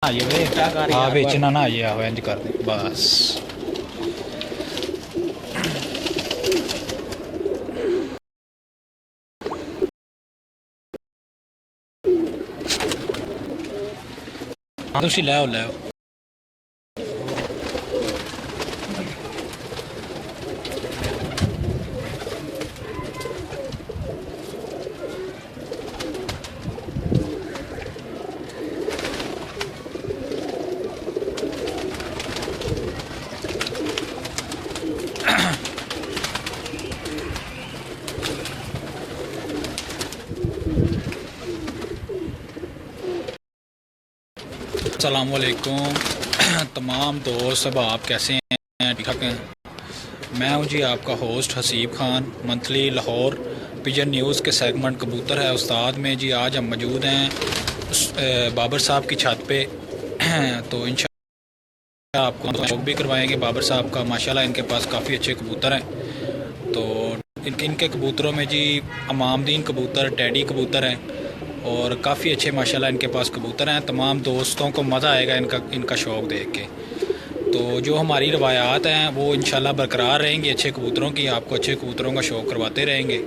ये वे हाँ बेचना ना ये आओ इंज कर दे बस। हाँ तुम ले आओ ले आओ। अस्सलाम वालेकुम तमाम दोस्त, सब आप कैसे हैं? ठीक ठाक हैं। मैं हूं जी आपका host Haseeb Khan, monthly Lahore pigeon news के सेगमेंट कबूतर है उस्ताद में जी। आज हम मौजूद हैं बाबर साहब की छत पे तो इंशाल्लाह आपको शौक भी करवाएंगे बाबर साहब का। माशाल्लाह इनके पास काफ़ी अच्छे कबूतर हैं। तो इनके कबूतरों में जी अमामदीन कबूतर, टैडी कबूतर हैं और काफ़ी अच्छे माशाल्लाह इनके पास कबूतर हैं। तमाम दोस्तों को मज़ा आएगा इनका शौक़ देख के। तो जो हमारी रवायात हैं वो इंशाल्लाह बरकरार रहेंगी अच्छे कबूतरों की। आपको अच्छे कबूतरों का शौक़ करवाते रहेंगे।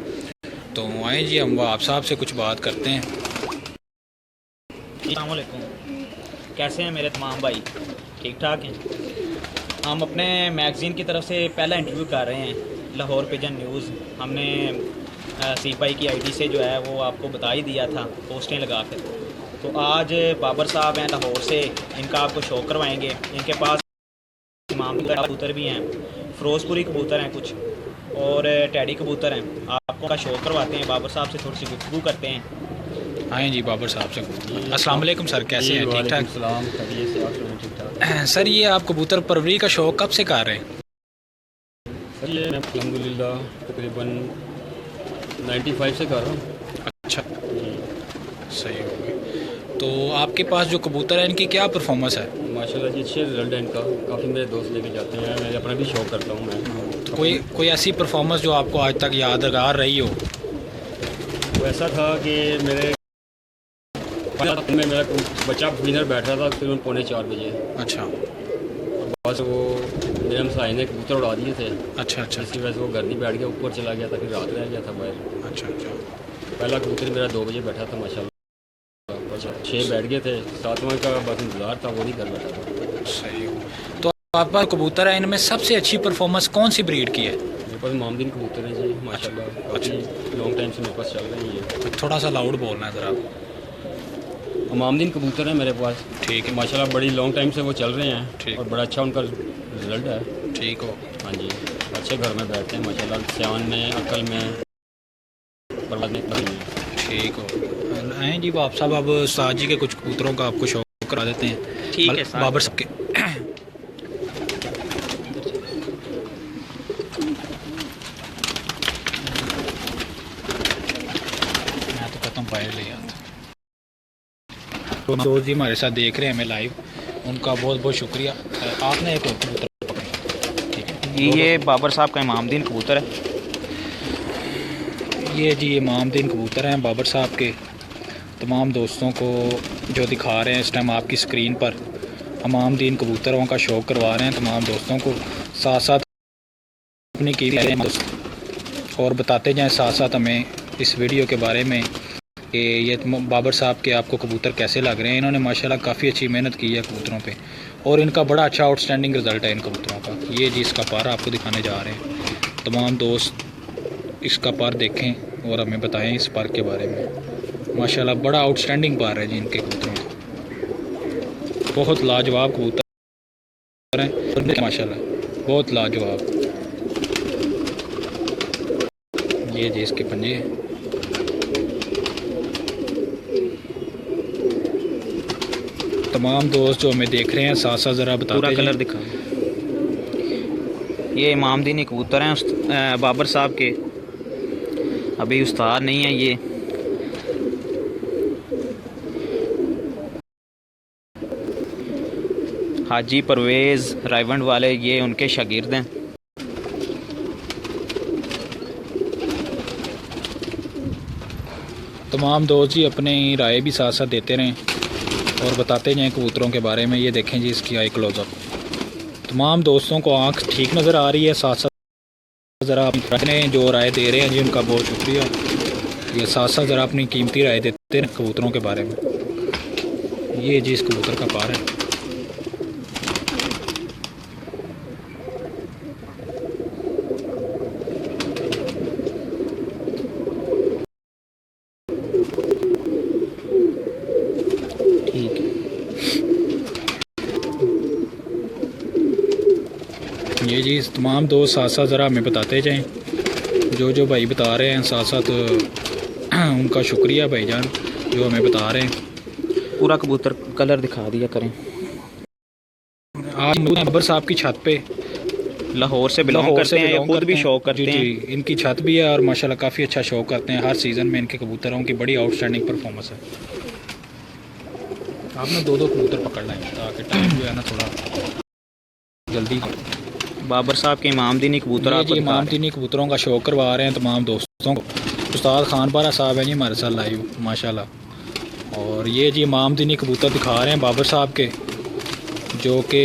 तो आए जी हम आप साहब से कुछ बात करते हैं। अस्सलाम वालेकुम, कैसे हैं मेरे तमाम भाई? ठीक ठाक हैं। हम अपने मैगज़ीन की तरफ से पहला इंटरव्यू कर रहे हैं लाहौर पिजन न्यूज़। हमने सीपाई की आईडी से जो है वो आपको बता ही दिया था पोस्टें लगा कर। तो आज बाबर साहब हैं लाहौर से, इनका आपको शो करवाएंगे। इनके पास इमाम कबूतर भी हैं, फ़िरोज़पुरी कबूतर हैं कुछ, और टैडी कबूतर हैं। आपको का शो करवाते हैं, बाबर साहब से थोड़ी सी गुफ्तगू करते हैं। आए जी बाबर साहब से। अस्सलाम वालेकुम सर, कैसे हैं? ठीक ठाक सर। ये आप कबूतर परवरी का शौक़ कब से कर रहे हैं? सर ये मैं अल्हम्दुलिल्लाह तकरीबन 95 से कर रहा हूँ। अच्छा सही हो गया। तो आपके पास जो कबूतर है इनकी क्या परफॉर्मेंस है? माशाल्लाह जी अच्छे रिजल्ट है इनका। काफ़ी मेरे दोस्त लेके जाते हैं, मैं अपना भी शौक करता हूँ मैं। तो कोई ऐसी परफॉर्मेंस जो आपको आज तक यादगार रही हो? वो ऐसा था कि मेरे में मेरा बच्चा विनर बैठ रहा था तकरीबन 3:45 बजे। अच्छा। बस वो मेरे हमसाई ने कबूतर उड़ा दिए थे। अच्छा अच्छा। इसकी वजह से वो घर नहीं बैठ गया, ऊपर चला गया था, फिर रात रह गया था बाहर। अच्छा अच्छा। पहला कबूतर मेरा 2 बजे बैठा था माशाल्लाह। अच्छा 6 बैठ गए थे, 7वां का बस इंतज़ार था, वो नहीं घर बैठा था। सही हो। तो आप पास कबूतर है, इनमें सबसे अच्छी परफॉर्मेंस कौन सी ब्रीड की है? मेरे पास मामदीन कबूतर हैं जी माशाल्लाह। काफ़ी लॉन्ग टाइम से मेरे पास चल रहे हैं ये। थोड़ा सा लाउड बोलना है ज़रा। मामदीन कबूतर हैं मेरे पास। ठीक है माशाल्लाह, बड़ी लॉन्ग टाइम से वो चल रहे हैं। ठीक। और बड़ा अच्छा उनका रिजल्ट है। ठीक हो। हाँ जी, अच्छे घर में बैठते हैं माशाल्लाह, सियान में, अकल में, बर्बाद में। ठीक हो। आए जी आप साहब, अब उस्ताद जी के कुछ कबूतरों का आपको शौक करा देते हैं। ठीक है साहब। बाबर साहब के मैं तो कहता हूँ बाहर ले आता। तो दोस्त जी हमारे साथ देख रहे हैं हमें लाइव, उनका बहुत बहुत शुक्रिया। आपने एक और कबूतर पकड़ा। ठीक है, ये बाबर साहब का इमामदीन कबूतर है। ये जी इमामदीन कबूतर हैं बाबर साहब के। तमाम दोस्तों को जो दिखा रहे हैं इस टाइम आपकी स्क्रीन पर, इमामदीन कबूतरों का शौक़ करवा रहे हैं तमाम दोस्तों को। साथ साथ अपनी की रहे हैं दोस्त और बताते जाएं साथ साथ हमें इस वीडियो के बारे में कि ये बाबर साहब के आपको कबूतर कैसे लग रहे हैं। इन्होंने माशाल्लाह काफ़ी अच्छी मेहनत की है कबूतरों पे और इनका बड़ा अच्छा आउटस्टैंडिंग रिज़ल्ट है इन कबूतरों का। ये जी इसका पार आपको दिखाने जा रहे हैं। तमाम दोस्त इसका पार देखें और हमें बताएं इस पार के बारे में। माशाल्लाह बड़ा आउटस्टैंडिंग पार है जी इनके कबूतरों का। बहुत लाजवाब कबूतर हैं माशाल्लाह, बहुत लाजवाब। ये जी इसके पंजे। तमाम दोस्त जो हमें देख रहे हैं साथ साथ ज़रा बताते पूरा कलर दिखा। ये इमामदीनी कबूतर हैं बाबर साहब के। अभी उस्ताद नहीं है ये। हाजी परवेज़ रायवंड वाले ये उनके शागिर्द हैं। तमाम दोस्त जी अपनी राय भी साथ साथ देते रहें। और बताते जाएँ कबूतरों के बारे में। ये देखें जी इसकी आई क्लोज़अप। तमाम दोस्तों को आँख ठीक नज़र आ रही है। साथ साथ ज़रा अपने जो राय दे रहे हैं जी उनका बहुत शुक्रिया। ये साथ साथ ज़रा अपनी कीमती राय देते हैं कबूतरों के बारे में। ये जी इस कबूतर का पार है। ठीक है। ये जी तमाम दोस्त साथ साथ ज़रा हमें बताते जाएं। जो भाई बता रहे हैं साथ साथ उनका शुक्रिया भाईजान जो हमें बता रहे हैं। पूरा कबूतर कलर दिखा दिया करें। आज अकबर साहब की छत पे लाहौर से बिलोंग करते हैं, ये खुद भी शो करते जी हैं। जी इनकी छत भी है और माशाल्लाह काफ़ी अच्छा शो करते हैं। हर सीज़न में इनके कबूतरों की बड़ी आउटस्टैंडिंग परफॉर्मेंस है। आप ना दो कबूतर पकड़ लें ताकि टाइम जो है ना थोड़ा जल्दी। बाबर साहब के इमाम दीनी कबूतर आपको दिखा इमाम रहे हैं। दीनी कबूतरों का शौक करवा रहे हैं तमाम दोस्तों को। उस्ताद खान पारा साहब हैं जी हमारे साथ लाइव माशाल्लाह। और ये जी इमाम दीनी कबूतर दिखा रहे हैं बाबर साहब के, जो कि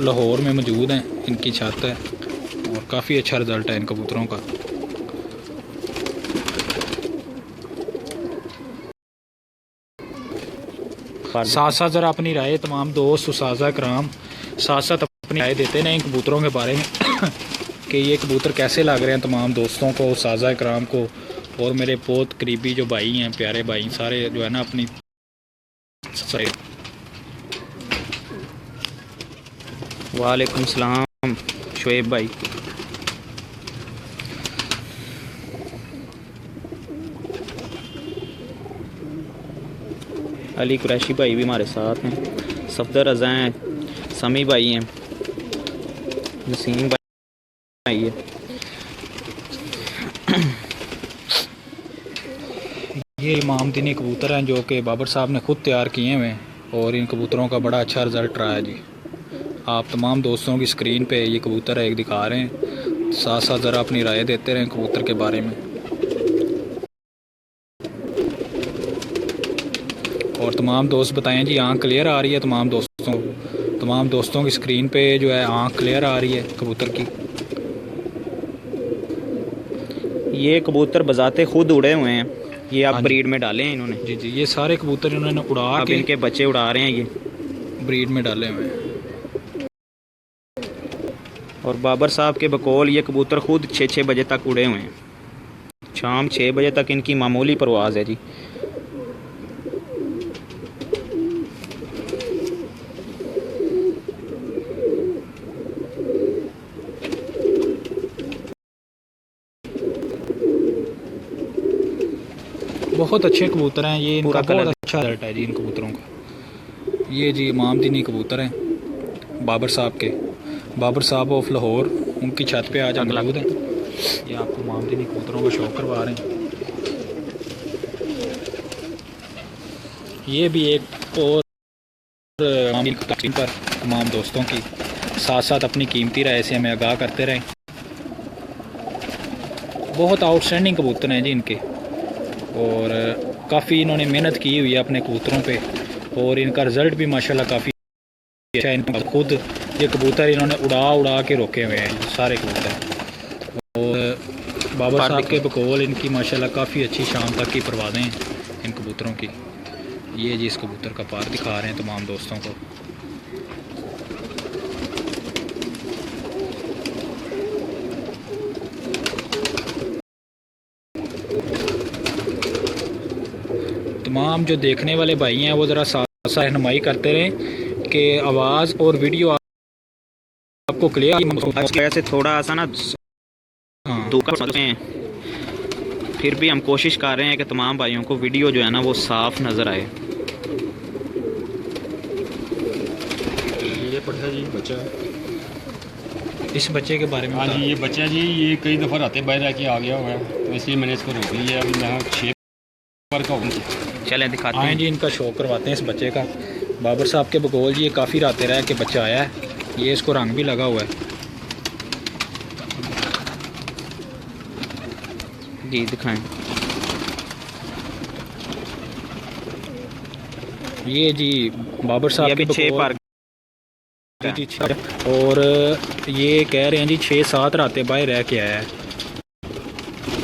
लाहौर में मौजूद हैं। इनकी छत है और काफ़ी अच्छा रिज़ल्ट है इन कबूतरों का। साथ साथ ज़रा अपनी राय तमाम दोस्त उस्ताज़ा कराम साथ साथ अपनी राय देते हैं इन कबूतरों के बारे में कि ये कबूतर कैसे लग रहे हैं तमाम दोस्तों को, उस्ताज़ा कराम को और मेरे बहुत करीबी जो भाई हैं, प्यारे भाई सारे जो है ना अपनी। वालेकुम सलाम शुएब भाई। अली कुरैशी भाई भी हमारे साथ हैं। सफदर रज़ा हैं, समी भाई हैं, नसीम भाई है। ये इमाम दीनी कबूतर हैं जो कि बाबर साहब ने ख़ुद तैयार किए हुए हैं और इन कबूतरों का बड़ा अच्छा रिज़ल्ट रहा है जी। आप तमाम दोस्तों की स्क्रीन पे ये कबूतर एक दिखा रहे हैं। साथ साथ ज़रा अपनी राय देते रहें कबूतर के बारे में। और तमाम दोस्त बताएं जी आँख क्लियर आ रही है तमाम दोस्तों की स्क्रीन पे जो है आँख क्लियर आ रही है कबूतर की। ये कबूतर बजाते खुद उड़े हुए हैं। ये आप हाँ जी। ब्रीड में डाले हैं इन्होंने। जी ये सारे कबूतर इन्होंने उड़ा अब के इनके बच्चे उड़ा रहे हैं ये ब्रीड में डाले हुए हैं। और बाबर साहब के बकौल ये कबूतर खुद 6-6 बजे तक उड़े हुए हैं। शाम 6 बजे तक इनकी मामूली परवाज़ है जी। बहुत अच्छे कबूतर हैं ये। इनका पूरा बहुत कलर अच्छा रिजल्ट है जी इन कबूतरों का। ये जी इमाम दीनी कबूतर हैं बाबर साहब के। बाबर साहब ऑफ लाहौर उनकी छत पे आज हम मौजूद हैं। ये आपको इमाम दीनी कबूतरों का शौक करवा रहे हैं। ये भी एक और पर तमाम दोस्तों की साथ साथ अपनी कीमती राय से हमें आगाह करते रहें। बहुत आउटस्टैंडिंग कबूतर हैं जी इनके और काफ़ी इन्होंने मेहनत की हुई है अपने कबूतरों पे और इनका रिज़ल्ट भी माशाल्लाह काफ़ी अच्छा है। इनका खुद ये कबूतर इन्होंने उड़ा के रोके हुए हैं सारे कबूतर। और बाबा साहब के बकौल इनकी माशाल्लाह काफ़ी अच्छी शाम तक की परवाज़ें हैं इन कबूतरों की। ये जी इस कबूतर का पार दिखा रहे हैं तमाम दोस्तों को। तमाम जो देखने वाले भाई हैं वो ज़रा साथ साथ रहनुमाई करते रहें कि आवाज़ और वीडियो आपको क्लियर से थोड़ा सा ना हाँ धोखा हैं। फिर भी हम कोशिश कर रहे हैं कि तमाम भाइयों को वीडियो जो है ना वो साफ नज़र आए। ये पढ़ा जी बच्चा। इस बच्चे के बारे में हाँ जी ये बच्चा जी ये कई दफ़ा रातें बाहर आके आ गया हुआ है तो इसलिए मैंने इसको रोक लिया। अभी मैं 6 पर का हूँ। चलें दिखाते आए हैं जी इनका शौक करवाते हैं इस बच्चे का। बाबर साहब के बकौल जी ये काफ़ी रातें रह के बच्चा आया है। ये इसको रंग भी लगा हुआ है जी दिखाएं। ये जी बाबर ये साहब अभी के 6 बकौल पार जी और ये कह रहे हैं जी 6-7 रातें बाहर रह के आया है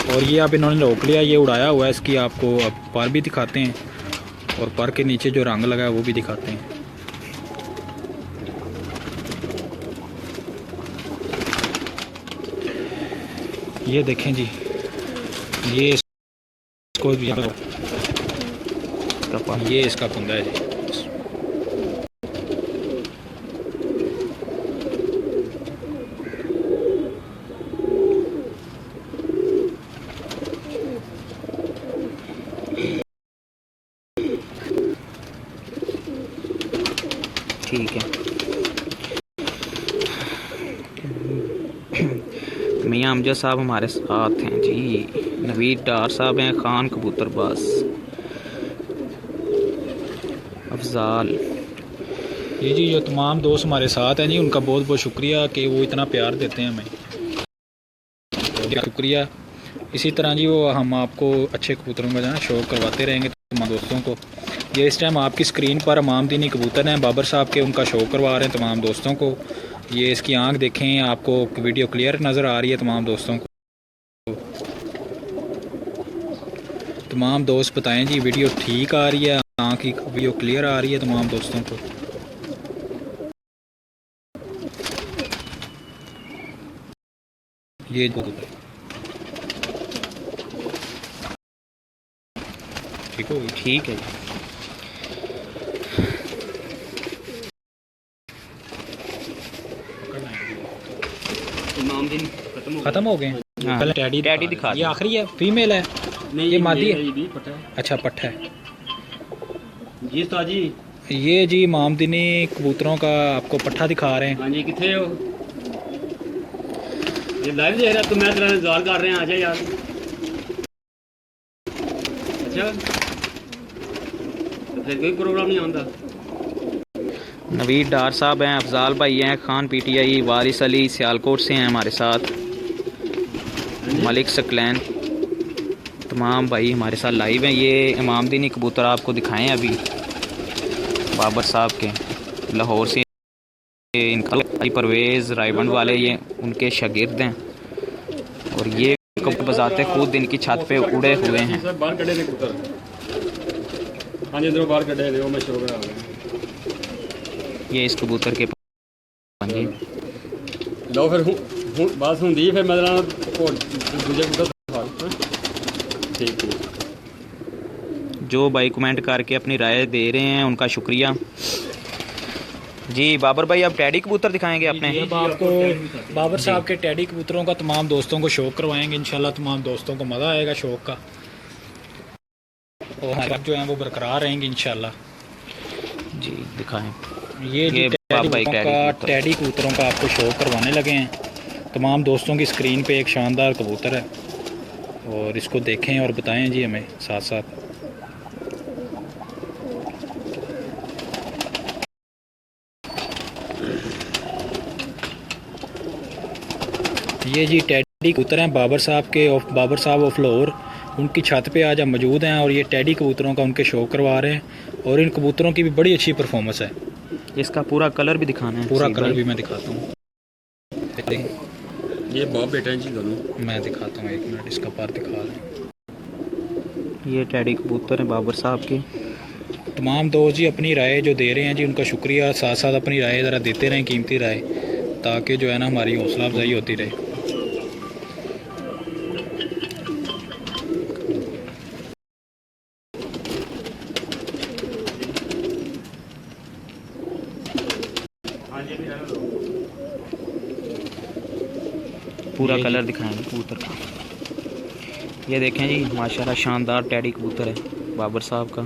और ये अब इन्होंने रोक लिया, ये उड़ाया हुआ है। इसकी आपको अब पर भी दिखाते हैं और पर के नीचे जो रंग लगा है वो भी दिखाते हैं। ये देखें जी, ये इसको ये इसका पंगा है जी। ठीक है। मियाँ अमजद साहब हमारे साथ हैं जी, नवीद डार साहब हैं, खान कबूतरबाज, अफजाल। ये जी जो तमाम दोस्त हमारे साथ हैं जी, उनका बहुत बहुत शुक्रिया कि वो इतना प्यार देते हैं हमें, शुक्रिया। इसी तरह जी वो हम आपको अच्छे कबूतरों का जो है शौक करवाते रहेंगे तमाम दोस्तों को। ये इस टाइम आपकी स्क्रीन पर इमामदीनी कबूतर हैं बाबर साहब के, उनका शौक करवा रहे हैं तमाम दोस्तों को। ये इसकी आंख देखें, आपको वीडियो क्लियर नज़र आ रही है तमाम दोस्तों को। तमाम दोस्त बताएं जी वीडियो ठीक आ रही है, आंख की वीडियो क्लियर आ रही है तमाम दोस्तों को। ये ठीक हो, ठीक है। खत्म हो गए। हाँ। पहले टैडी दिखा ये आखिरी है, फीमेल है, नहीं ये मादी है। ये भी पट्टा है अच्छा पट्ठा है जी उस्ताद जी। ये जी इमामदीनी कबूतरों का आपको पट्ठा दिखा रहे हैं। हाँ जी कितने हो? ये लाइव देख रहा तो मैं तेरा इंतजार कर रहे हैं, आजा यार। अच्छा तो फिर कोई प्रोग्राम नहीं आंदा। नवीद डार साहब हैं, अफजाल भाई हैं, खान पीटीआई, वारिस अली सियालकोट से हैं हमारे साथ, मलिक सकलैन, तमाम भाई हमारे साथ लाइव हैं। ये इमामदीनी कबूतर आपको दिखाएं अभी बाबर साहब के, लाहौर से इनका परवेज़ रायबंड वाले ये उनके शागिर्द हैं और ये कबूतर बजाते खुद इनकी छत पे उड़े हुए हैं। बाहर कड़े ने कबूतर। हाँ जी इधरों बाहर कड़े ने, वो मैं शुरू करा गया। ये इस कबूतर के पंजे। लो फिर बात होंगी फिर मैं दूजे कबूतर ठीक है। जो भाई कमेंट करके अपनी राय दे रहे हैं उनका शुक्रिया जी। बाबर भाई अब टैडी कबूतर दिखाएंगे अपने। अब आपको बाबर साहब के टैडी कबूतरों का तमाम दोस्तों को शौक करवाएंगे इंशाल्लाह। तमाम दोस्तों को मज़ा आएगा शौक का और हमारे जो हैं वो बरकरार रहेंगे इंशाल्लाह जी। दिखाएं ये टैडी कबूतरों का आपको शौक करवाने लगे हैं। तमाम दोस्तों की स्क्रीन पे एक शानदार कबूतर है और इसको देखें और बताएं जी हमें साथ साथ। ये जी टैडी कबूतर हैं बाबर साहब के, बाबर साहब ऑफ लाहौर, उनकी छत पे आज हम मौजूद हैं और ये टैडी कबूतरों का उनके शौक करवा रहे हैं और इन कबूतरों की भी बड़ी अच्छी परफॉर्मेंस है। इसका पूरा कलर भी दिखाना है, पूरा कलर भी मैं दिखाता हूँ। ये बाप बेटा हैं जी दोनों। मैं दिखाता हूँ, एक मिनट इसका पर दिखा रहे। ये टैडी कबूतर हैं बाबर साहब के। तमाम दोस्त जी अपनी राय जो दे रहे हैं जी उनका शुक्रिया, साथ साथ अपनी राय ज़रा देते रहें, कीमती राय, ताकि जो है ना हमारी हौसला अफजाई होती रहे। पूरा कलर दिखाएंगे कबूतर का। ये देखें जी माशाल्लाह शानदार टैडी कबूतर है बाबर साहब का।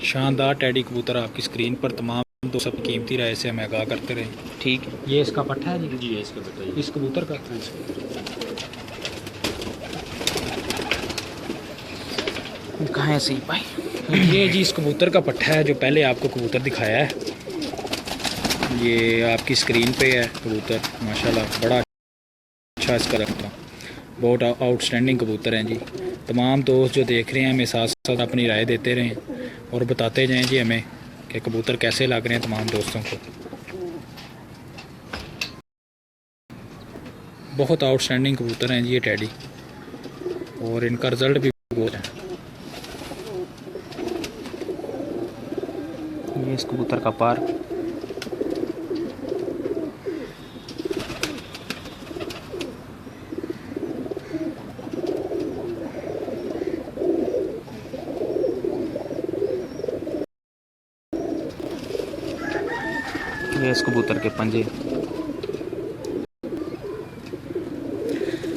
शानदार टैडी कबूतर आपकी स्क्रीन पर। तमाम दोस्त सब कीमती राय से हमें आगाह करते रहें। ठीक है। ये इसका पट्टा है जी, जी इसका बेटा इस कबूतर का। कहाँ है सही भाई? ये जी इस कबूतर का पट्टा है जो पहले आपको कबूतर दिखाया है। ये आपकी स्क्रीन पे है कबूतर, माशाल्लाह बड़ा अच्छा इसका रखता। बहुत आउटस्टैंडिंग कबूतर हैं जी। तमाम दोस्त जो देख रहे हैं हमें साथ साथ अपनी राय देते रहें और बताते जाएं जी हमें कि कबूतर कैसे लग रहे हैं तमाम दोस्तों को। बहुत आउटस्टैंडिंग कबूतर हैं जी ये टैडी, और इनका रिज़ल्ट भी बहुत है। ये इस कबूतर का पार। ये इस कबूतर के पंजे।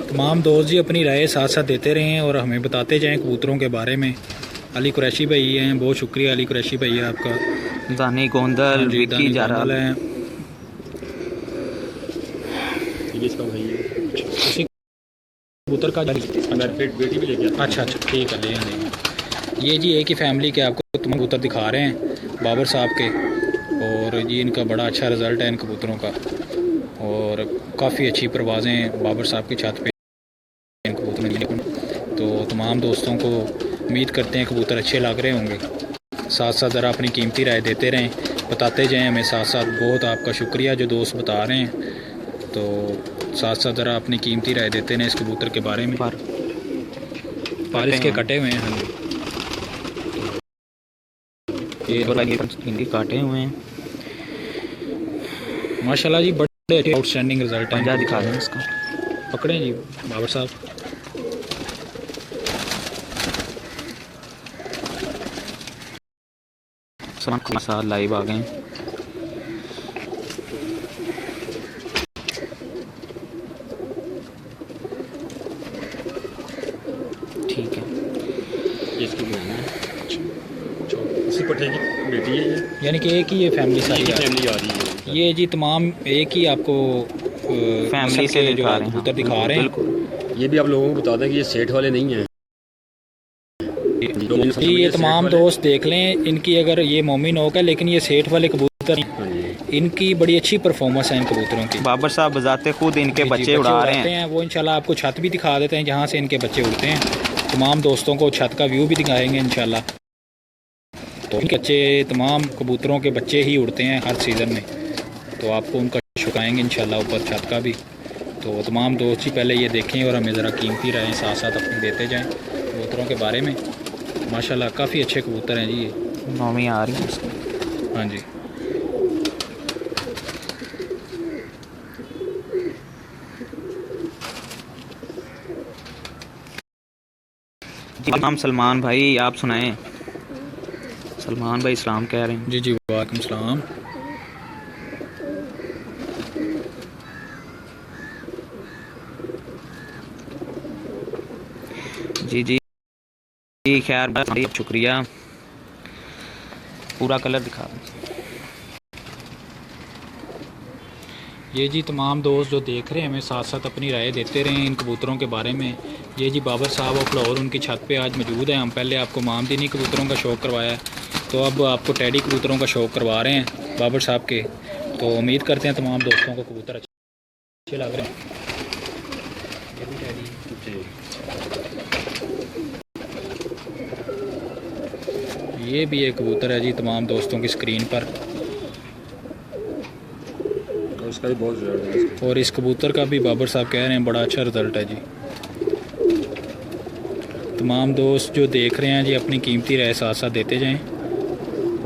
तमाम दोस्त जी अपनी राय साथ साथ देते रहें और हमें बताते जाएं कबूतरों के बारे में। अली कुरैशी भाई हैं, बहुत शुक्रिया अली कुरैशी भाई आपका। दानी गोंदल जी, विक्की दानी जारा गोंदल हैं। ये इसका भाई है। उसी कबूतर का मैं बेटी भी लेके आता अच्छा ठीक है, ले ये जी एक ही फैमिली के आपको तमाम कबूतर दिखा रहे हैं बाबर साहब के, और जी इनका बड़ा अच्छा रिज़ल्ट है इन कबूतरों का, और काफ़ी अच्छी परवाज़ें बाबर साहब की छत पे इन कबूतरों की। तो तमाम दोस्तों को उम्मीद करते हैं कबूतर अच्छे लग रहे होंगे। साथ साथ ज़रा अपनी कीमती राय देते रहें, बताते जाएं हमें साथ साथ। बहुत आपका शुक्रिया जो दोस्त बता रहे हैं, तो साथ साथ ज़रा अपनी कीमती राय देते रहें इस कबूतर के बारे में। पार इसके कटे हुए हैं। हाँ जी, ये इनके काटे हुए हैं। माशाल्लाह जी बड़े अच्छे आउटस्टैंडिंग रिजल्ट हैं। पंजा दिखा दें इसका। पकड़ें जी बाबर साहब। साथ लाइव आ गए। ठीक है, इसकी बहन है। इसी पट्टे की बेटी है ये। यानी कि एक ही ये फैमिली सारी ये है। फैमिली आ रही है। ये जी तमाम एक ही आपको फैमिली से जो दिखा रहे हैं। कबूतर दिखा रहे हैं। बिल्कुल। ये भी आप लोगों को बता दें कि ये सेठ वाले नहीं हैं। जी ये तमाम दोस्त देख लें, इनकी अगर ये मोमिन होगा लेकिन ये सेठ वाले कबूतर हैं। हाँ जी। इनकी बड़ी अच्छी परफॉर्मेंस है इन कबूतरों की। बाबर साहब बजाते खुद इनके जी, बच्चे उड़ा रहे उड़ाते हैं। वो इंशाल्लाह आपको छत भी दिखा देते हैं जहाँ से इनके बच्चे उड़ते हैं। तमाम दोस्तों को छत का व्यू भी दिखाएंगे इंशाल्लाह। तो इनके बच्चे तमाम कबूतरों के बच्चे ही उड़ते हैं हर सीज़न में, तो आपको उनका छुकाएंगे इंशाल्लाह ऊपर छत का भी। तो तमाम दोस्त ही पहले ये देखें और हमें ज़रा कीमती राय साथ साथ अपनी देते जाएँ कबूतरों के बारे में। माशाल्लाह काफ़ी अच्छे कबूतर हैं जी ये। नौमी आ रही है इसकी। हाँ जी, नाम सलमान भाई, आप सुनाएं। सलमान भाई सलाम कह रहे हैं। जी वालेकुम सलाम। जी खैर बहुत शुक्रिया। पूरा कलर दिखा दें। ये जी तमाम दोस्त जो देख रहे हैं हमें साथ साथ अपनी राय देते रहें इन कबूतरों के बारे में। ये जी बाबर साहब और फ्लावर उनकी छत पे आज मौजूद हैं। हम पहले आपको मामदीनी कबूतरों का शौक़ करवाया है, तो अब आपको टैडी कबूतरों का शौक़ करवा रहे हैं बाबर साहब के। तो उम्मीद करते हैं तमाम दोस्तों को कबूतर अच्छे लग रहे हैं। ये भी टैडी, ये भी एक कबूतर है जी तमाम दोस्तों की स्क्रीन पर, उसका भी बहुत रिजल्ट है। और इस कबूतर का भी बाबर साहब कह रहे हैं बड़ा अच्छा रिज़ल्ट है जी। तमाम दोस्त जो देख रहे हैं जी अपनी कीमती राय साथ साथ देते जाएं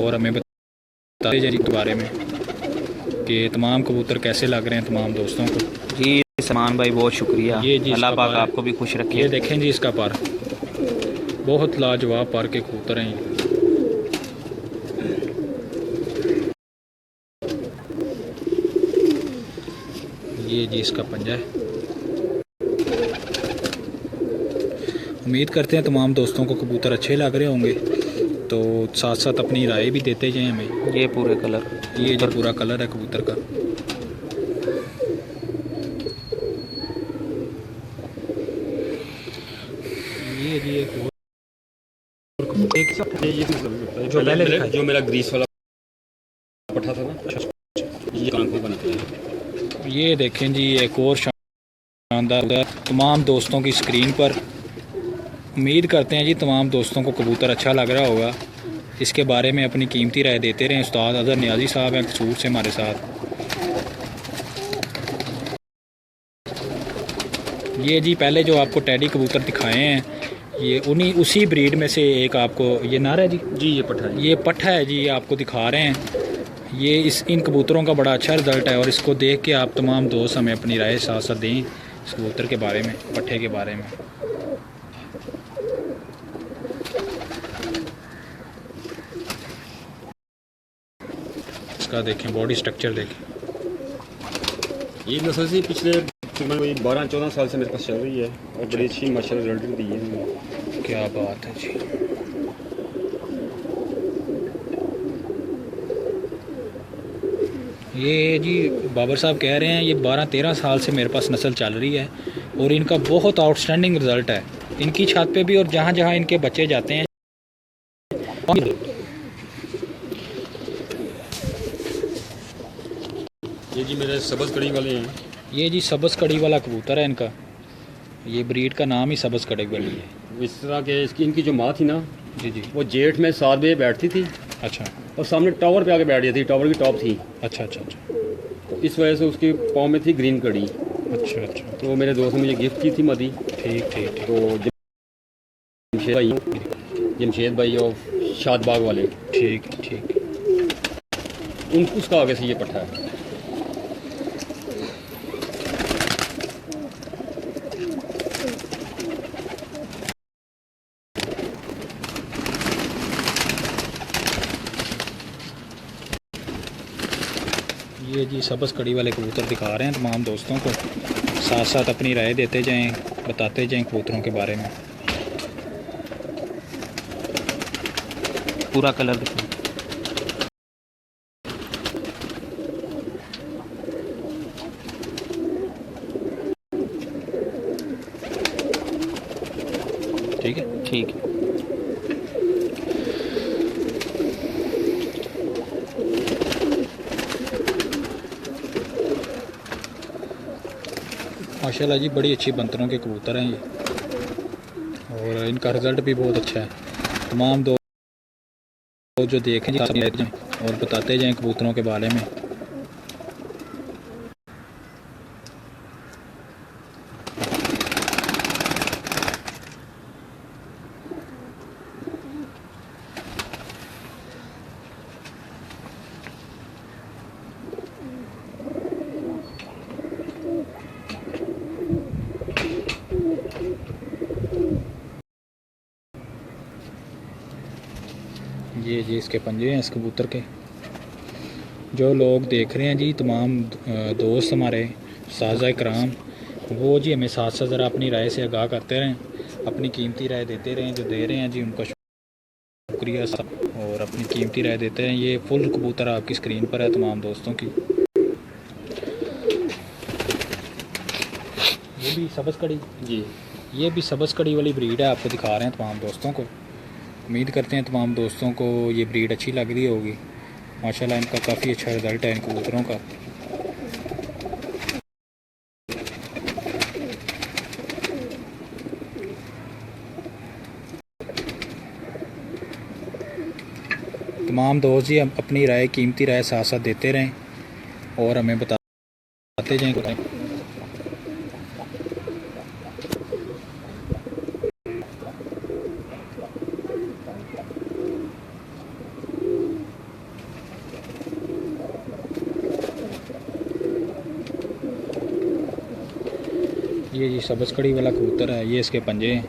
और हमें बताते जाएं इसके बारे में कि तमाम कबूतर कैसे लग रहे हैं तमाम दोस्तों को। जी सलमान भाई बहुत शुक्रिया। ये जी अल्लाह इसका पाक पार। आपको भी खुश रखे। ये देखें जी इसका पर, बहुत लाजवाब पर के कबूतर हैं ये। ये जी इसका पंजा है। उम्मीद करते हैं तमाम दोस्तों को कबूतर अच्छे लग रहे होंगे, तो साथ साथ अपनी राय भी देते जाएं हमें। ये पूरे कलर, ये जो पूरा कलर है कबूतर का। ये जी एक और जो मेरा ग्रीस वाला पट्टा था ना, ये कान पे बनाते हैं। ये देखें जी एक और शानदार तमाम दोस्तों की स्क्रीन पर। उम्मीद करते हैं जी तमाम दोस्तों को कबूतर अच्छा लग रहा होगा। इसके बारे में अपनी कीमती राय देते रहें। उस्ताद अज़हर नियाज़ी साहब हैं कसूर से हमारे साथ। ये जी पहले जो आपको टेडी कबूतर दिखाए हैं ये उसी ब्रीड में से एक आपको ये नारा है जी ये पट्ठा है। ये पट्ठा है जी, ये आपको दिखा रहे हैं। ये इन कबूतरों का बड़ा अच्छा रिज़ल्ट है और इसको देख के आप तमाम दोस्त हमें अपनी राय साथ साथ दें इस कबूतर के बारे में, पट्ठे के बारे में। इसका देखें बॉडी स्ट्रक्चर देखें। ये नस्ल से पिछले तकरीबन कोई 12-14 साल से मेरे पास चल रही है और बड़ी अच्छी माशाल्लाह रिजल्ट दी है। क्या बात है जी। ये जी बाबर साहब कह रहे हैं ये 12-13 साल से मेरे पास नस्ल चल रही है और इनका बहुत आउटस्टैंडिंग रिज़ल्ट है इनकी छत पे भी और जहाँ जहाँ इनके बच्चे जाते हैं। ये जी मेरे सब्ज़ कड़ी वाले हैं। ये जी सब्ज़ कड़ी वाला कबूतर है इनका, ये ब्रीड का नाम ही सब्ज़ कड़ी वाली है। इस तरह के इनकी जो माँ थी ना जी जी वो जेठ में 7 बजे बैठती थी अच्छा और सामने टावर पे आके बैठ जाती थी, टावर की टॉप थी। अच्छा अच्छा अच्छा इस वजह से उसके पाँव में थी ग्रीन कड़ी। अच्छा अच्छा तो मेरे दोस्त ने मुझे गिफ्ट की थी मदी। ठीक ठीक ठीक तो जमशेद भाई और शादबाग वाले ठीक ठीक। उसका आगे से ये पट्ठा है। ये जी सब्ज़ कड़ी वाले कबूतर दिखा रहे हैं तमाम दोस्तों को, साथ साथ अपनी राय देते जाएं, बताते जाएं कबूतरों के बारे में। पूरा कलर दिखाओ। ठीक है ठीक है। माशाल्लाह जी बड़ी अच्छी बंतरों के कबूतर हैं ये और इनका रिज़ल्ट भी बहुत अच्छा है। तमाम दोस्त जो देखें जाएं और बताते जाएं कबूतरों के बारे में। ये जी इसके पंजे हैं इस कबूतर के। जो लोग देख रहे हैं जी तमाम दोस्त हमारे साज़ा कराम वो जी हमें साथ साथ ज़रा अपनी राय से आगाह करते रहें, अपनी कीमती राय देते रहें। जो दे रहे हैं जी उनका शुक्रिया और अपनी कीमती राय देते हैं। ये फुल कबूतर आपकी स्क्रीन पर है तमाम दोस्तों की। ये भी सब्ज़ कड़ी जी ये भी सब्ज़ कड़ी वाली ब्रीड है, आपको दिखा रहे हैं तमाम दोस्तों को। उम्मीद करते हैं तमाम दोस्तों को ये ब्रीड अच्छी लग रही होगी। माशाल्लाह इनका काफ़ी अच्छा रिज़ल्ट है इन कबूतरों का। तमाम दोस्त जी अपनी राय कीमती राय साथ साथ देते रहें और हमें बताते जाएं। ये जी सब्ज़ कड़ी वाला कबूतर है, ये इसके पंजे हैं।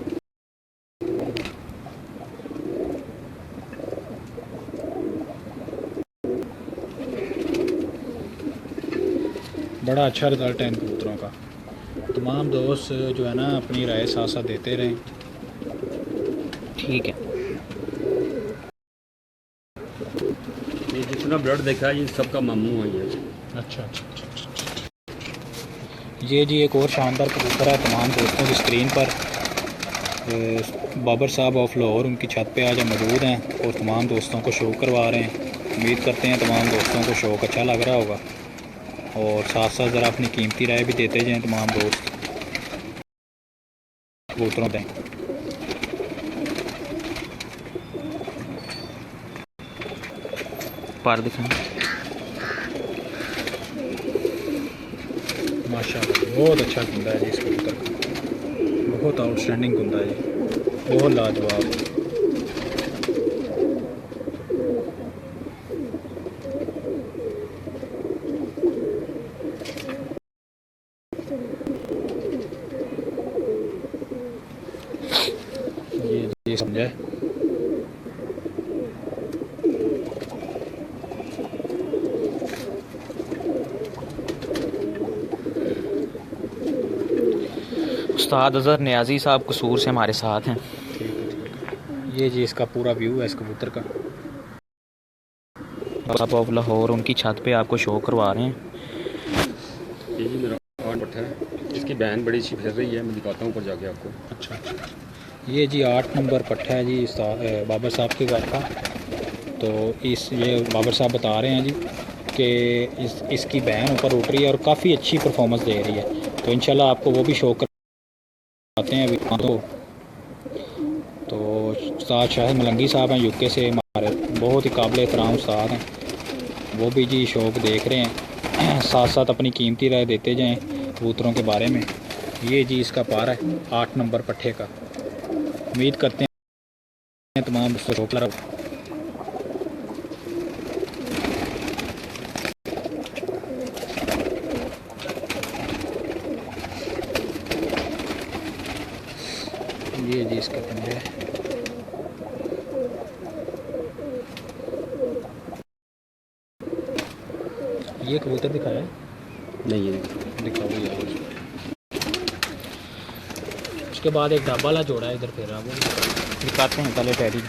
बड़ा अच्छा रिज़ल्ट है इन कबूतरों का। तमाम दोस्त जो है ना अपनी राय साथ साथ देते रहें। ठीक है। ये जितना ब्लड देखा है ये सबका मामू है ये। अच्छा अच्छा अच्छा अच्छा। ये जी एक और शानदार कबूतर है तमाम दोस्तों की स्क्रीन पर। बाबर साहब ऑफ लाहौर उनकी छत पे आज मौजूद हैं और तमाम दोस्तों को शो करवा रहे हैं। उम्मीद करते हैं तमाम दोस्तों को शौक अच्छा लग रहा होगा और साथ साथ ज़रा अपनी कीमती राय भी देते जाएं तमाम दोस्त। कबूतरों दें। पर दिखाएं। माशाल्लाह बहुत अच्छा कुंदा है जी इस कबूतर का, बहुत आउटस्टैंडिंग कुंदा है जी, बहुत लाजवाब। ये समझा है। उस्ताद अज़हर नियाज़ी साहब कसूर से हमारे साथ हैं। ये जी इसका पूरा व्यू है इस कबूतर का। आप ऑफ लाहौर उनकी छत पे आपको शो करवा रहे हैं। ये जी मेरा आठ पट्टा है, इसकी बैन बड़ी अच्छी फिर रही है, मैं दिखाता हूँ ऊपर जाके आपको। अच्छा अच्छा, ये जी 8 नंबर पट्टा है जी बाबर साहब के घर का। तो ये बाबर साहब बता रहे हैं जी कि इसकी बैन ऊपर उठ रही है और काफ़ी अच्छी परफॉर्मेंस दे रही है। तो इंशाल्लाह आपको वो भी शो कराते हैं अभी। तो उस्ताद शाहिद मलंगी साहब हैं यूके से, हमारे बहुत ही काबिल एहतराम उस्ताद हैं, वो भी जी शौक देख रहे हैं, साथ साथ अपनी कीमती राय देते जाएं कबूतरों के बारे में। ये जी इसका पारा है 8 नंबर पट्टे का। उम्मीद करते हैं तमाम दोस्तों शौक लगा। ये जी इसका पंजा है। ये कबूतर दिखाया है? नहीं है, दिखाओ यार। उसके बाद एक ढाबा वाला जोड़ा है इधर फिर वो दिखाते हैं पहले टैडी। ये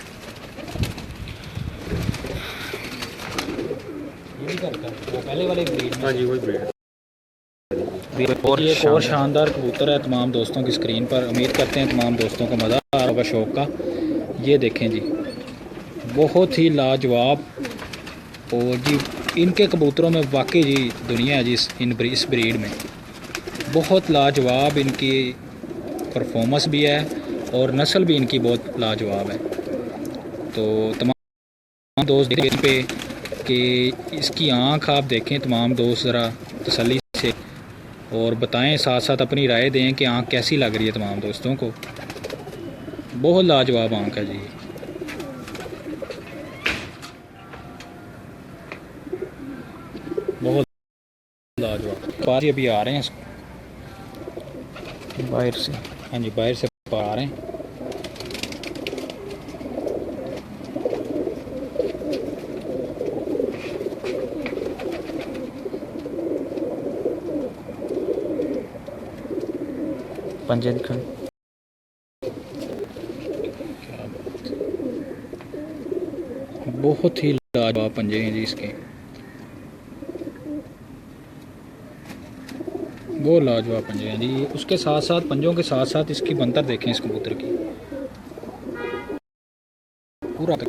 भी करता है वो पहले वाले ब्रीड में। हाँ जी वही ब्रीड है। ये एक और शानदार कबूतर है तमाम दोस्तों की स्क्रीन पर। उम्मीद करते हैं तमाम दोस्तों को मज़ा आ रहा होगा शौक का। ये देखें जी, बहुत ही लाजवाब। और जी इनके कबूतरों में वाकई जी दुनिया है जी इस ब्रीड में। बहुत लाजवाब इनकी परफॉर्मेंस भी है और नस्ल भी इनकी बहुत लाजवाब है। तो तमाम दोस्त पे कि इसकी आँख आप देखें तमाम दोस्त ज़रा तसल्ली से और बताएं, साथ साथ अपनी राय दें कि आँख कैसी लग रही है तमाम दोस्तों को। बहुत लाजवाब आँख है जी। बहुत लाजवाब। पारी अभी आ रहे हैं बाहर से। हाँ जी बाहर से आ रहे हैं। पंजे दिखाएं। बहुत ही लाजवाब पंजे हैं जी इसके, बहुत लाजवाब पंजे हैं जी। उसके साथ साथ पंजों के साथ साथ इसकी बनतर देखें इस कबूतर की, पूरा तक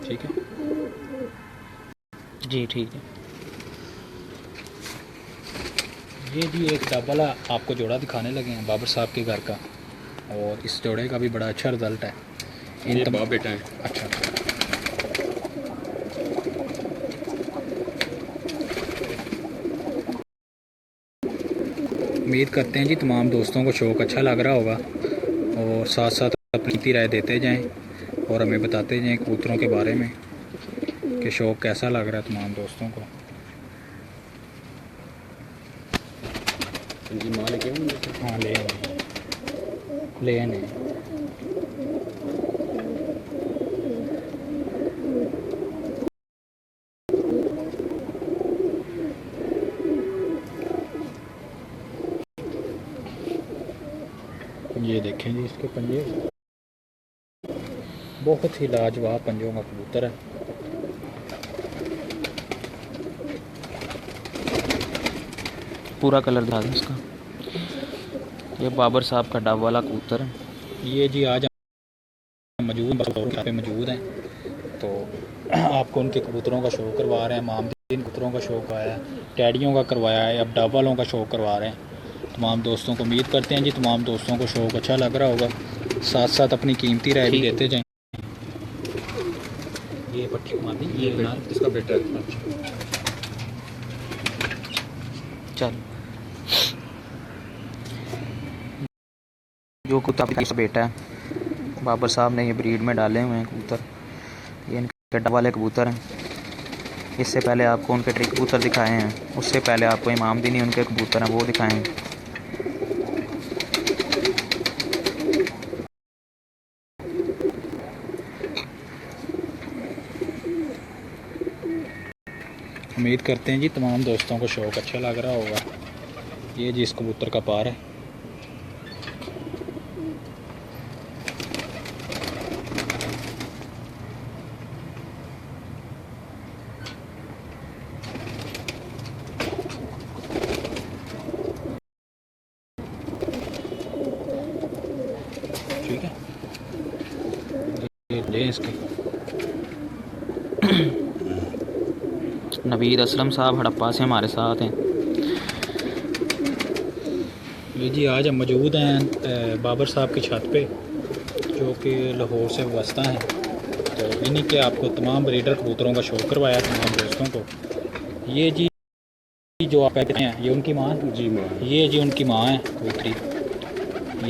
ठीक है जी ठीक है। ये जी एक डबल आपको जोड़ा दिखाने लगे हैं बाबर साहब के घर का, और इस जोड़े का भी बड़ा अच्छा रिजल्ट है। ये बाप बेटा है। अच्छा अच्छा। उम्मीद करते हैं जी तमाम दोस्तों को शौक़ अच्छा लग रहा होगा और साथ साथ अपनी राय देते जाएं और हमें बताते जाएं कबूतरों के बारे में कि शौक़ कैसा लग रहा है तमाम दोस्तों को। जी माँ लेके हाँ ले आने। ये देखें जी इसके पंजे, बहुत ही लाजवाब पंजों का कबूतर है। पूरा कलर दिखा दें इसका। ये बाबर साहब का डब वाला कबूतर है। ये जी आज मौजूद हैं तो आपको उनके कबूतरों का शो करवा रहे हैं। मामदीन कबूतरों का शो करवाया है, टैडियों का करवाया है, अब डब वालों का शो करवा रहे हैं। तमाम दोस्तों को उम्मीद करते हैं जी तमाम दोस्तों को शौक़ अच्छा लग रहा होगा, साथ साथ अपनी कीमती राय भी देते जाएं। ये पट्टी घुमा दी, ये इसका बेटा है। चल जो कबूतर का बेटा है, बाबर साहब ने ये ब्रीड में डाले हुए हैं कबूतर। ये इनके डब वाले कबूतर हैं। इससे पहले आपको उनके ट्रिक कबूतर दिखाए हैं, उससे पहले आपको इमाम दीनी उनके कबूतर हैं वो दिखाए हैं। उम्मीद करते हैं जी तमाम दोस्तों को शौक़ अच्छा लग रहा होगा। ये जी इस कबूतर का पार है। ठीक है, ये इसके नवीद असलम साहब हड़प्पा से हमारे साथ हैं। ये जी आज हम मौजूद हैं बाबर साहब की छत पे, जो कि लाहौर से वाबस्ता हैं। तो इन्हीं के आपको तमाम ब्रीडर कबूतरों का शौक़ करवाया तमाम दोस्तों को। ये जी जो आप कहते हैं ये उनकी माँ जी माँ, ये जी उनकी माँ है कबूतरी।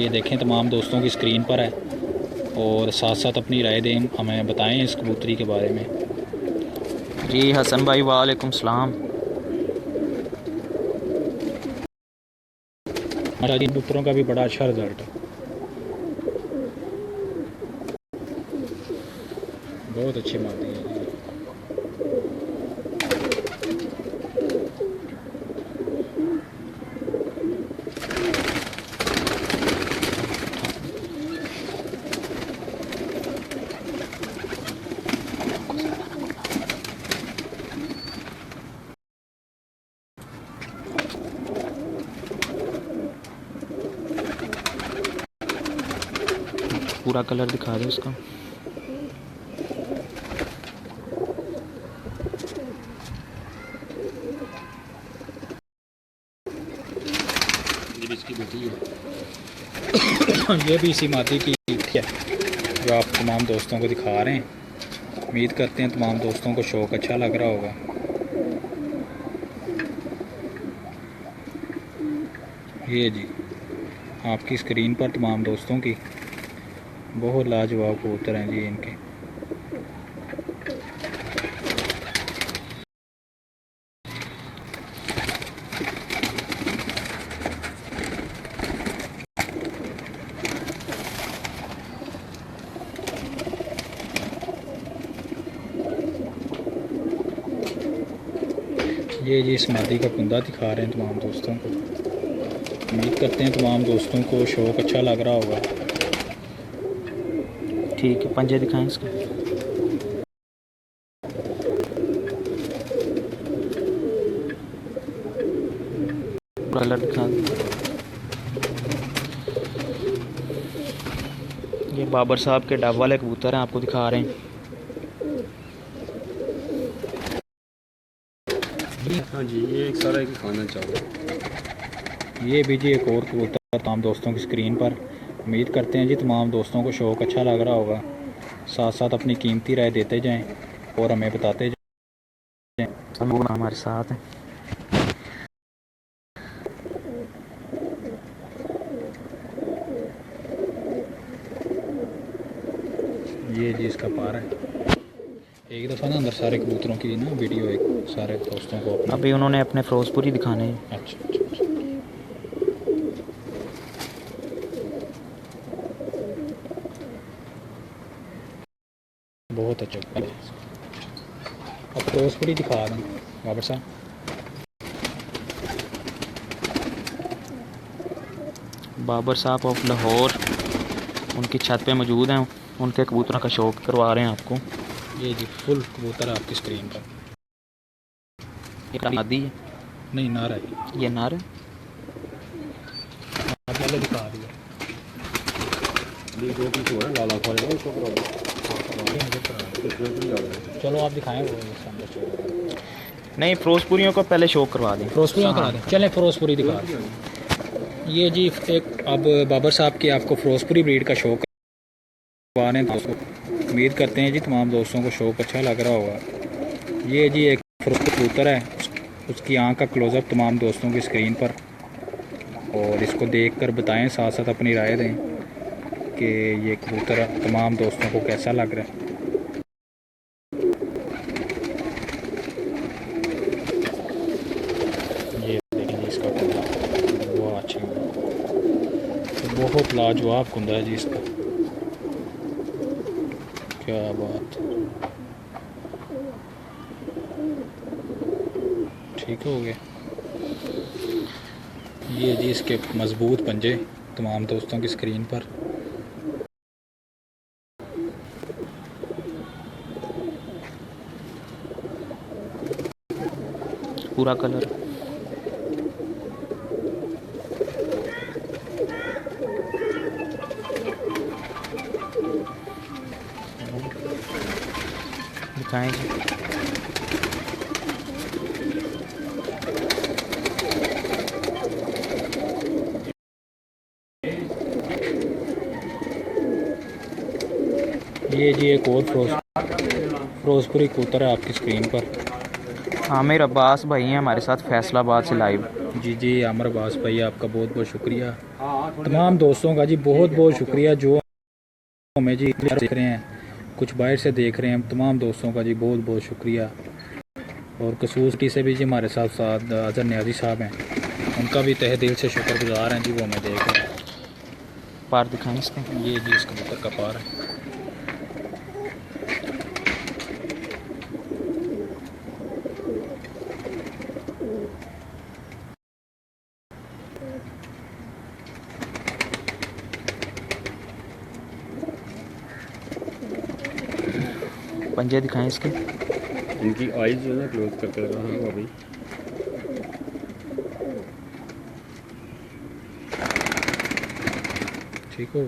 ये देखें तमाम दोस्तों की स्क्रीन पर है, और साथ साथ अपनी राय दें, हमें बताएं इस कबूतरी के बारे में। जी हसन भाई वालेकुम सलाम। अच्छा जी, कबूतरों का भी बड़ा अच्छा रिजल्ट है, बहुत अच्छी मादी है जी। पूरा कलर दिखा दो इसका। ये इसकी बेटी है। ये भी इसी मादी की है जो आप तमाम दोस्तों को दिखा रहे हैं। उम्मीद करते हैं तमाम दोस्तों को शौक़ अच्छा लग रहा होगा। ये जी आपकी स्क्रीन पर तमाम दोस्तों की बहुत लाजवाब कबूतर हैं जी इनके। ये जी इस मादी का कुंदा दिखा रहे हैं तमाम दोस्तों को। उम्मीद करते हैं तमाम दोस्तों को शौक़ अच्छा लग रहा होगा। ठीक है, पंजे दिखाएं इसके। कलर दिखा दो। ये बाबर साहब के डब वाले कबूतर हैं, आपको दिखा रहे हैं। हाँ जी, ये एक सारा एक खाना चाहूँ। ये भी जी एक और कबूतर तमाम दोस्तों की स्क्रीन पर। उम्मीद करते हैं जी तमाम दोस्तों को शौक़ अच्छा लग रहा होगा। साथ साथ अपनी कीमती राय देते जाएं और हमें बताते जाएं। हमारे साथ हैं। ये जी इसका पार है। एक दफ़ा ना अंदर सारे कबूतरों की ना वीडियो एक सारे दोस्तों को अपना। अभी उन्होंने अपने फिरोजपुरी दिखाने हैं। अच्छा अच्छा अच्छा। बहुत अच्छा। अब फिरोजपुरी दिखा दें बाबर साहब। बाबर साहब ऑफ लाहौर उनकी छत पे मौजूद हैं, उनके कबूतरों का शौक़ करवा रहे हैं आपको। ये जी फुल कबूतर है आपकी स्क्रीन पर। ये आदि है, नहीं नारा है, ये नार है। आप पहले दिखा दिया। ये दो पीस हो रहा है, लाल आँख वाले उसको चलो आप दिखाएं वो सामने। नहीं, फिरोजपुरियों को पहले शौक़ करवा दें। फिरोजपुरी करा दें, चलें फिरोजपुरी दिखा दें। ये जी एक अब बाबर साहब की आपको फिरोजपुरी ब्रीड का शौक करवा रहे हैं दोस्तों। उम्मीद करते हैं जी तमाम दोस्तों को शौक अच्छा लग रहा होगा। ये जी एक फिरोजपुरी कबूतर है, उसकी आँख का क्लोज़अप तमाम दोस्तों की स्क्रीन पर, और इसको देखकर बताएं, साथ साथ अपनी राय दें कि ये कबूतर तमाम दोस्तों को कैसा लग रहा है। ये देखिए जी इसका कुंदा, बहुत अच्छी, बहुत लाजवाब कुंदा है जी इसका, क्या बात। ठीक हो गया। ये जी इसके मजबूत पंजे तमाम दोस्तों की स्क्रीन पर। पूरा कलर दिखाएं जी। ये जी एक और फिरोजपुरी कबूतर है आपकी स्क्रीन पर। आमिर अब्बास भाई हैं हमारे साथ फैसलाबाद से लाइव। जी जी आमिर अब्बास भाई, आपका बहुत बहुत शुक्रिया। तमाम दोस्तों का जी बहुत बहुत शुक्रिया जो हमें जी देख रहे हैं, कुछ बाहर से देख रहे हैं। तमाम दोस्तों का जी बहुत बहुत शुक्रिया। और कसूसटी से भी जी हमारे साथ साथ अजहर न्याजी साहब हैं, उनका भी तहे दिल से शुक्रगुजार हैं जी, वो हमें देख रहे हैं। पार दिखाएं इसका। ये जी इस कबूतर का पार है। पंजे दिखाएं इसके। इनकी आईज जो है ना क्लोज करके लगा हाँ अभी। ठीक हो।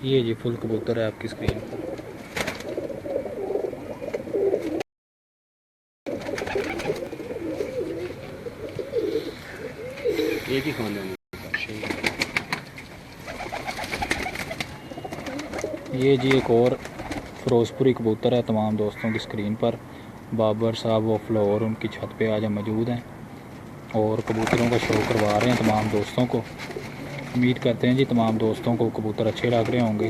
ये जी फुल कबूतर है आपकी स्क्रीन पर। एक ही खानदान है। ये जी एक और फिरोजपुरी कबूतर है तमाम दोस्तों की स्क्रीन पर। बाबर साहब वो फ्लोर उनकी छत पे आज मौजूद हैं और कबूतरों का शो करवा रहे हैं तमाम दोस्तों को। उम्मीद करते हैं जी तमाम दोस्तों को कबूतर अच्छे लग रहे होंगे।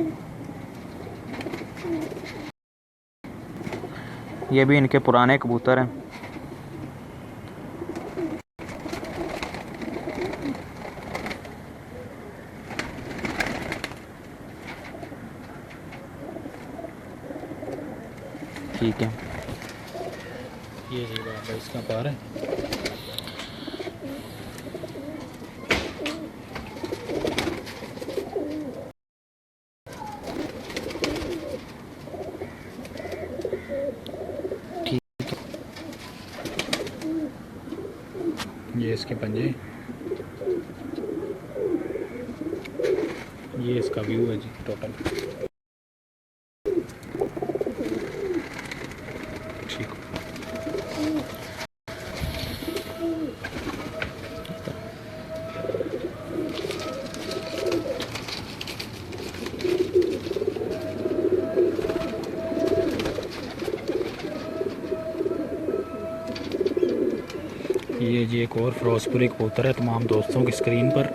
ये भी इनके पुराने कबूतर हैं। ठीक है। ये जी बाबा इसका पार है। ठीक है। ये इसके पंजे, ये इसका व्यू है जी टोटल। ठीक। ये जी एक और फिरोजपुरी कबूतर है तमाम दोस्तों की स्क्रीन पर,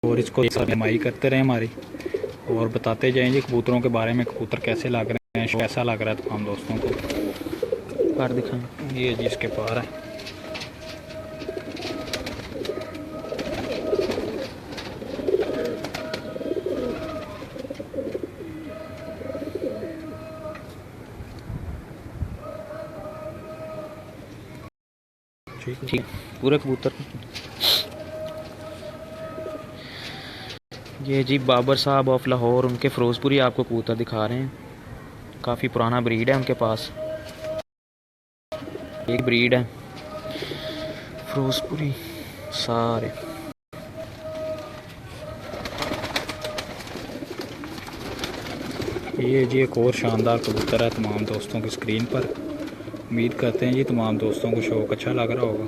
और इसको रहनुमाई करते रहे हमारी, और बताते जाएं जी कबूतरों के बारे में, कबूतर कैसे लग रहे हैं, कैसा लग रहा है तमाम दोस्तों को। पार दिखाएं। ये जी इसके पार है। ठीक पूरे कबूतर। ये जी बाबर साहब ऑफ लाहौर, उनके फिरोजपुरी आपको कबूतर दिखा रहे हैं। काफ़ी पुराना ब्रीड है उनके पास, एक ब्रीड है फिरोजपुरी सारे। ये जी एक और शानदार कबूतर है तमाम दोस्तों की स्क्रीन पर। उम्मीद करते हैं जी तमाम दोस्तों को शौक अच्छा लग रहा होगा।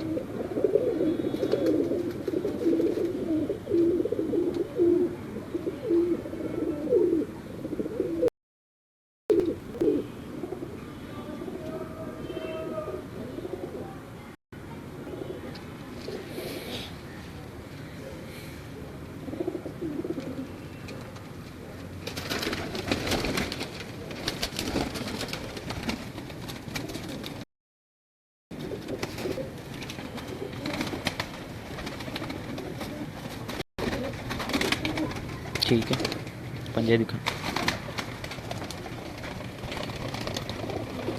ठीक है, पंजे दिखा।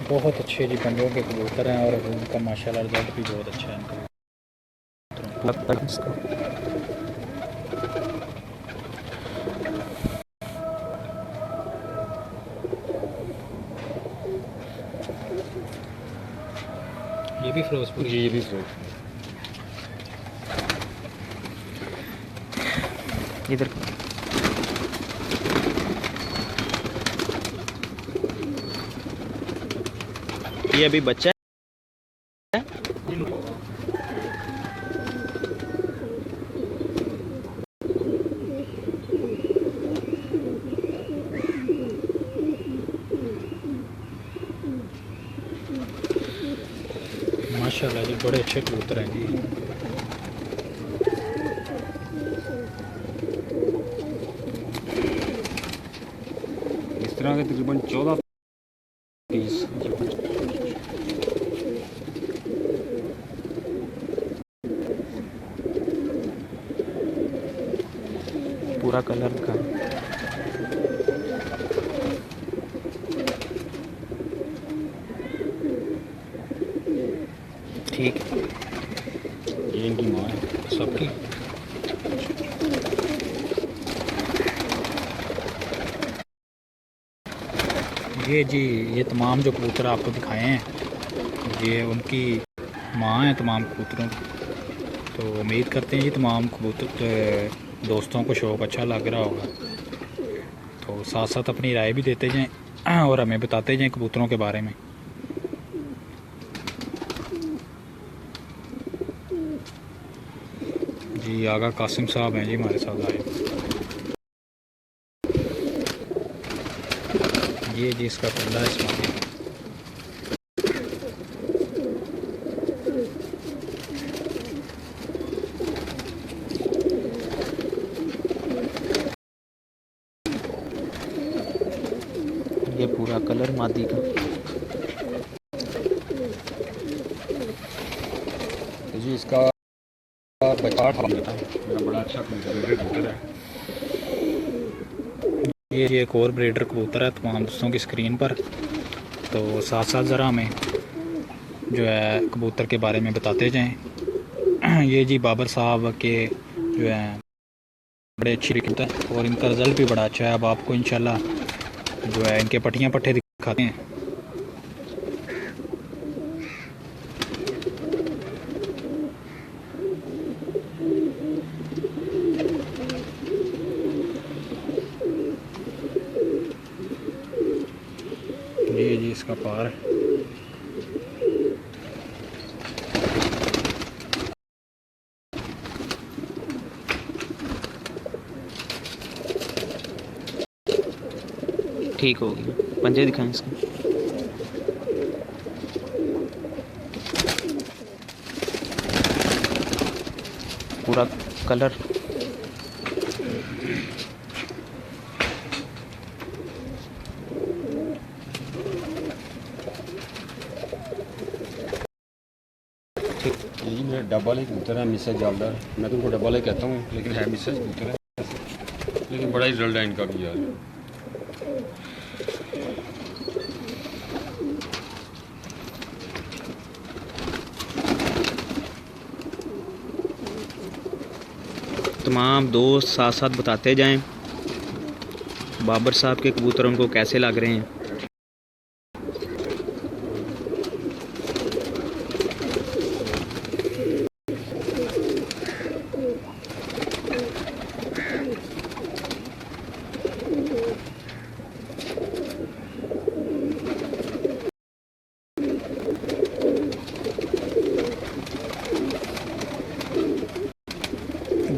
बहुत अच्छे जी पंजों के कबूतर हैं और उनका माशाल्लाह रिजल्ट भी बहुत अच्छा है इनका। ये भी फिरोजपुरी जी ये भी फ्रूट इधर ये अभी बच्चा है। माशाल्लाह जी बड़े अच्छे कबूतर हैं जी। इस तरह के तकरीबन 14 पीस। पूरा कलर का ठीक है। ये इनकी माँ है। सबकी ये जी ये तमाम जो कबूतर आपको दिखाए हैं ये उनकी माँ हैं तमाम कबूतरों की। तो उम्मीद करते हैं जी तमाम कबूतर दोस्तों को शौक़ अच्छा लग रहा होगा। तो साथ साथ अपनी राय भी देते जाएं और हमें बताते जाएं कबूतरों के बारे में। जी आगा कासिम साहब हैं जी हमारे साथ आए। ये जी इसका पल्ला है इसमें। ये पूरा कलर मादी का। जी इसका बच्चा मेरा बड़ा अच्छा कबूतर है। ये एक और ब्रीडर कबूतर है तमाम दोस्तों की स्क्रीन पर। तो साथ साथ ज़रा हमें जो है कबूतर के बारे में बताते जाएं। ये जी बाबर साहब के जो है बड़े अच्छी कबूतर है और इनका रिज़ल्ट भी बड़ा अच्छा है। अब आपको इंशाल्लाह जो है इनके पट्टियाँ पट्टे दिखाते हैं। ये जी इसका पार है। ठीक हो गया, पंजे दिखाएं इसके। पूरा कलर यही मेरा डबल ही कबूतर है, मिसेज जालदार। मैं तो उनको डबल ही कहता हूँ लेकिन है मिसेज कबूतर है। लेकिन बड़ा ही रिजल्ट है इनका भी यार। तमाम दोस्त साथ साथ बताते जाएं बाबर साहब के कबूतर उनको कैसे लग रहे हैं।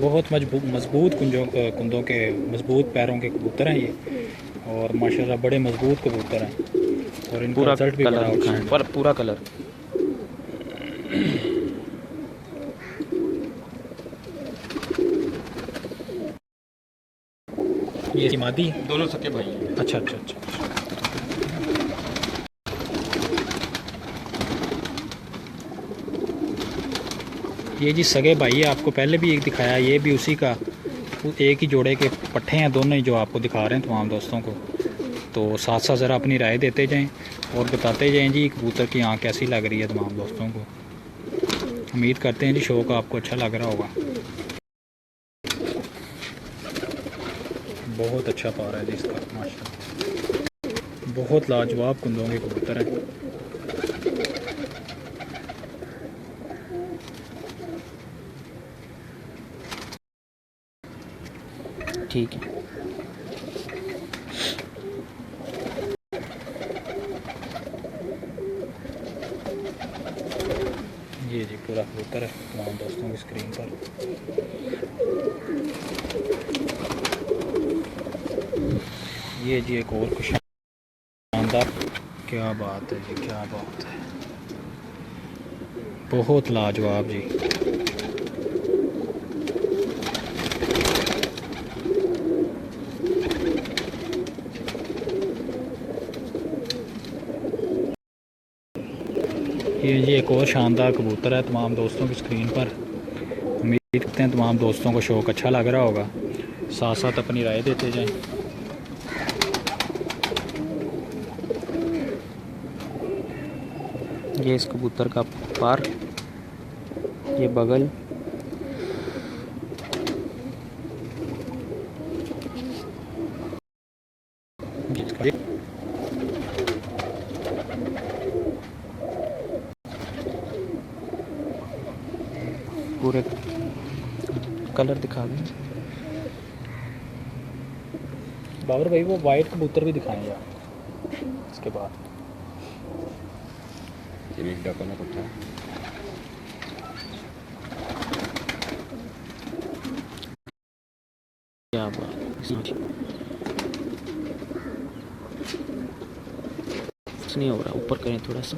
बहुत मजबूत कुंदों के मजबूत पैरों के कबूतर हैं ये और माशाल्लाह बड़े मजबूत कबूतर हैं और इनका पूरा रिजल्ट भी बड़ा अच्छा है। कलर पूरा कलर ये मादी दोनों सके भाई हैं। अच्छा अच्छा अच्छा। ये जी सगे भाई है, आपको पहले भी एक दिखाया, ये भी उसी का एक ही जोड़े के पट्ठे हैं दोनों ही जो आपको दिखा रहे हैं तमाम दोस्तों को। तो साथ साथ ज़रा अपनी राय देते जाएं और बताते जाएं जी कबूतर की आँख कैसी लग रही है तमाम दोस्तों को। उम्मीद करते हैं जी शो का आपको अच्छा लग रहा होगा। बहुत अच्छा पारा है जी इसका माशाल्लाह, बहुत लाजवाब कुंदों के कबूतर हैं। ठीक है। ये जी पूरा कबूतर है तमाम दोस्तों की स्क्रीन पर। ये जी एक और कुछ शानदार, क्या बात है जी, क्या बात है, बहुत लाजवाब जी। ये जी एक और शानदार कबूतर है तमाम दोस्तों की स्क्रीन पर। उम्मीद करते हैं तमाम दोस्तों को शौक अच्छा लग रहा होगा। साथ साथ अपनी राय देते जाएं। ये इस कबूतर का पार, ये बगल, पूरे कलर दिखा दें। बाबर भाई वो वाइट कबूतर भी दिखाएं यार इसके बाद। ये एक डबल है पट्टा। क्या बात, कुछ नहीं हो रहा, ऊपर करें थोड़ा सा।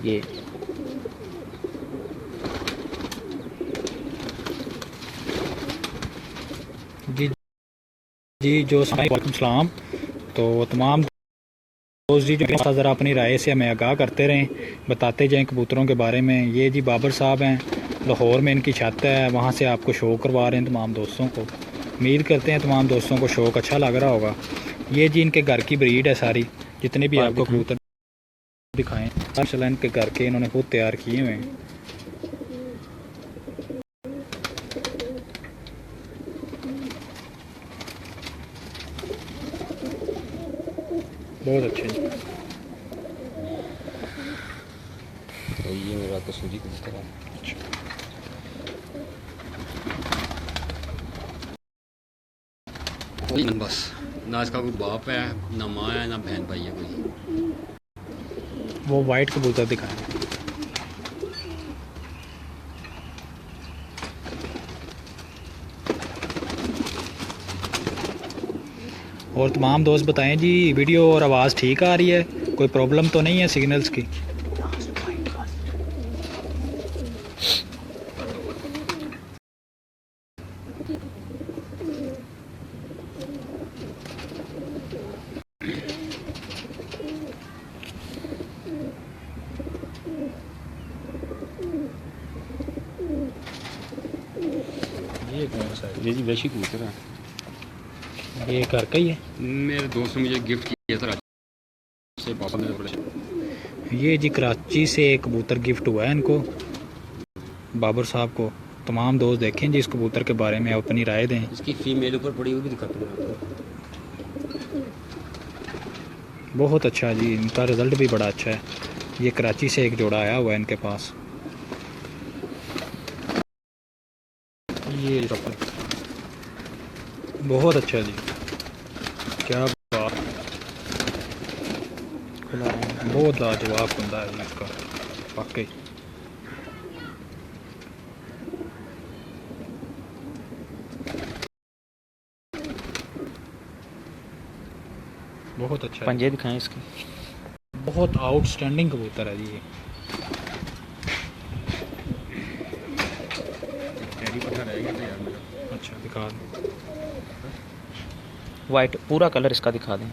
ये जी जी जो वालेकुम सलाम। तो तमाम दोस्त जी जो ज़रा अपनी राय से हमें आगाह करते रहें, बताते जाएं कबूतरों के बारे में। ये जी बाबर साहब हैं, लाहौर में इनकी छत है, वहाँ से आपको शो करवा रहे हैं तमाम दोस्तों को। उम्मीद करते हैं तमाम दोस्तों को शौक अच्छा लग रहा होगा। ये जी इनके घर की ब्रीड है सारी, जितने भी आपको कबूतर दिखाएं माशाल्लाह इनके घर के इन्होंने खुद तैयार किए हुए हैं। बहुत अच्छे जी। तो ये मेरा कसूरी कबूतर है। कोई बस ना इसका कोई बाप है, ना माँ है, ना बहन भाई है कोई। वो वाइट कबूतर दिखाएं। और तमाम दोस्त बताएं जी वीडियो और आवाज़ ठीक आ रही है, कोई प्रॉब्लम तो नहीं है सिग्नल्स की। ये कौन सा है? ये जी वैशी कबूतर है। ये घर का ही है। मेरे दोस्त ने मुझे गिफ्ट किया था से पापा ने। ये जी कराची से एक कबूतर गिफ्ट हुआ है इनको, बाबर साहब को। तमाम दोस्त देखें जी इस कबूतर के बारे में अपनी राय दें। इसकी फीमेल ऊपर पड़ी हुई भी दिखाते हैं। बहुत अच्छा जी, इनका रिज़ल्ट भी बड़ा अच्छा है। ये कराची से एक जोड़ा आया हुआ है इनके पास। ये बहुत अच्छा जी, क्या बात, बहुत लाजवाब बंदा है इसका वाकई। बहुत अच्छा, पंजे दिखाएं इसके। बहुत आउटस्टैंडिंग कबूतर है जी ये। अच्छा दिखा दें। वाइट पूरा कलर इसका दिखा दें।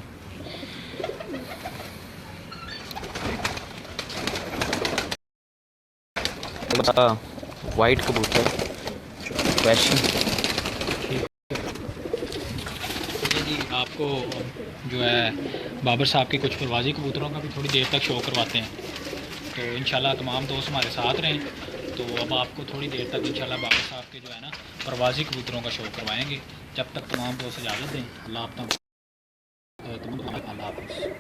वाइट कबूतर वैशी। आपको जो है बाबर साहब के कुछ परवाजी कबूतरों का भी थोड़ी देर तक शो करवाते हैं। तो इंशाल्लाह तमाम दोस्त हमारे साथ रहें। तो अब आपको थोड़ी देर तक इंशाल्लाह बाबर साहब के जो है ना परवाजी कबूतरों का शो करवाएंगे। जब तक तमाम दोस्त इजाज़त दें। अल्लाह हाफ़िज़।